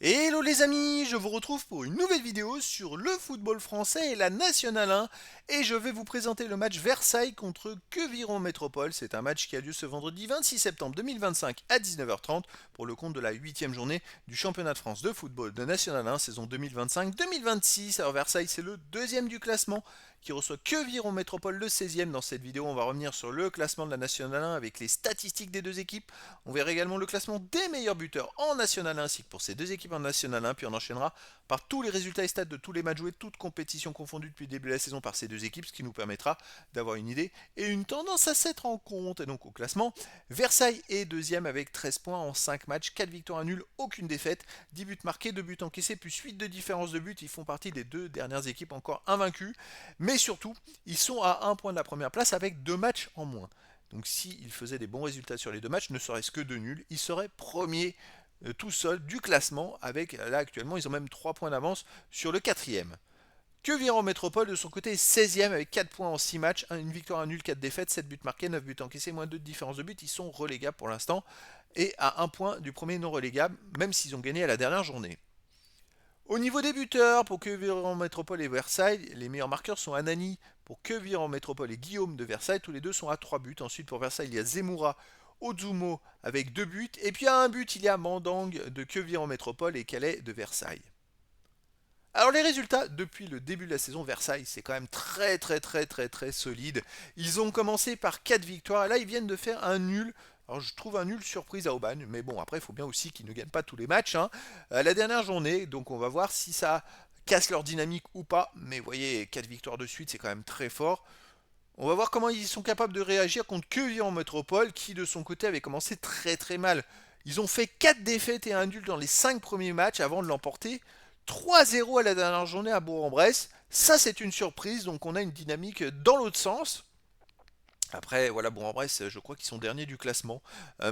Hello les amis, je vous retrouve pour une nouvelle vidéo sur le football français et la Nationale 1 et je vais vous présenter le match Versailles contre Queviron Métropole. C'est un match qui a lieu ce vendredi 26 septembre 2025 à 19h30 pour le compte de la 8e journée du championnat de France de football de Nationale 1 saison 2025-2026. Alors Versailles c'est le deuxième du classement qui reçoit Queviron Métropole le 16e. Dans cette vidéo on va revenir sur le classement de la Nationale 1 avec les statistiques des deux équipes. On verra également le classement des meilleurs buteurs en National 1 ainsi que pour ces deux équipes en National 1. Puis on enchaînera par tous les résultats et stats de tous les matchs joués, toutes compétitions confondues depuis le début de la saison par ces deux équipes, ce qui nous permettra d'avoir une idée et une tendance à cette rencontre. Et donc au classement, Versailles est deuxième avec 13 points en 5 matchs, 4 victoires, un nul, aucune défaite, 10 buts marqués, 2 buts encaissés, plus 8 de différence de but. Ils font partie des deux dernières équipes encore invaincues. Mais surtout, ils sont à 1 point de la première place avec 2 matchs en moins. Donc s'ils faisaient des bons résultats sur les deux matchs, ne serait-ce que de nuls, ils seraient premiers tout seuls du classement avec, là actuellement, ils ont même 3 points d'avance sur le quatrième. Queviron Métropole de son côté est 16e avec 4 points en 6 matchs, une victoire, un nul, 4 défaites, 7 buts marqués, 9 buts encaissés, moins 2 de différence de but. Ils sont relégables pour l'instant et à 1 point du premier non relégable, même s'ils ont gagné à la dernière journée. Au niveau des buteurs, pour Queviron Métropole et Versailles, les meilleurs marqueurs sont Anani pour Queviron Métropole et Guillaume de Versailles. Tous les deux sont à 3 buts. Ensuite, pour Versailles, il y a Zemmoura Ozumo avec 2 buts. Et puis à un but, il y a Mandang de Queviron Métropole et Calais de Versailles. Alors les résultats depuis le début de la saison, Versailles c'est quand même très solide. Ils ont commencé par 4 victoires et là ils viennent de faire un nul. Alors je trouve un nul surprise à Aubagne, mais bon après il faut bien aussi qu'ils ne gagnent pas tous les matchs, hein. La dernière journée, donc on va voir si ça casse leur dynamique ou pas. Mais vous voyez, 4 victoires de suite c'est quand même très fort. On va voir comment ils sont capables de réagir contre Quevilly en métropole qui de son côté avait commencé très mal. Ils ont fait 4 défaites et un nul dans les 5 premiers matchs avant de l'emporter 3-0 à la dernière journée à Bourg-en-Bresse. Ça c'est une surprise, donc on a une dynamique dans l'autre sens. Après, voilà, Bourg-en-Bresse, je crois qu'ils sont derniers du classement.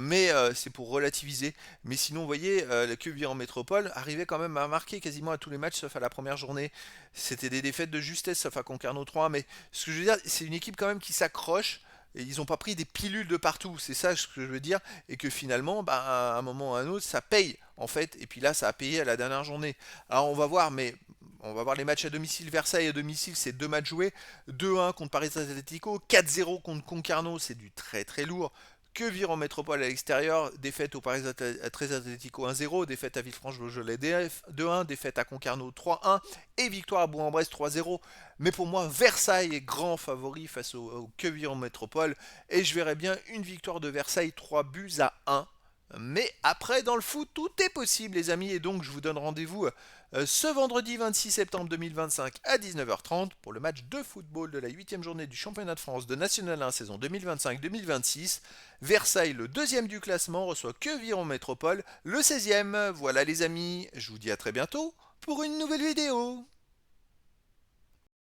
Mais c'est pour relativiser. Mais sinon, vous voyez, la Quevilly en métropole arrivait quand même à marquer quasiment à tous les matchs, sauf à la première journée. C'était des défaites de justesse, sauf à Concarneau 3. Mais ce que je veux dire, c'est une équipe quand même qui s'accroche. Et ils n'ont pas pris des pilules de partout, c'est ça ce que je veux dire. Et que finalement, bah, à un moment ou à un autre, ça paye, en fait. Et puis là, ça a payé à la dernière journée. Alors on va voir, mais on va voir les matchs à domicile. Versailles à domicile, c'est 2 matchs joués. 2-1 contre Paris Atletico, 4-0 contre Concarneau, c'est du très lourd. Quevilly en métropole à l'extérieur, défaite au Paris Atletico 1-0, défaite à Villefranche-Beaujolais 2-1, défaite à Concarneau 3-1 et victoire à Bourg-en-Bresse 3-0. Mais pour moi, Versailles est grand favori face au Quevilly en métropole et je verrais bien une victoire de Versailles 3 buts à 1. Mais après, dans le foot, tout est possible, les amis. Et donc, je vous donne rendez-vous ce vendredi 26 septembre 2025 à 19h30 pour le match de football de la 8e journée du championnat de France de National 1 saison 2025-2026. Versailles, le deuxième du classement, reçoit Quevilly en métropole, le 16e. Voilà, les amis. Je vous dis à très bientôt pour une nouvelle vidéo.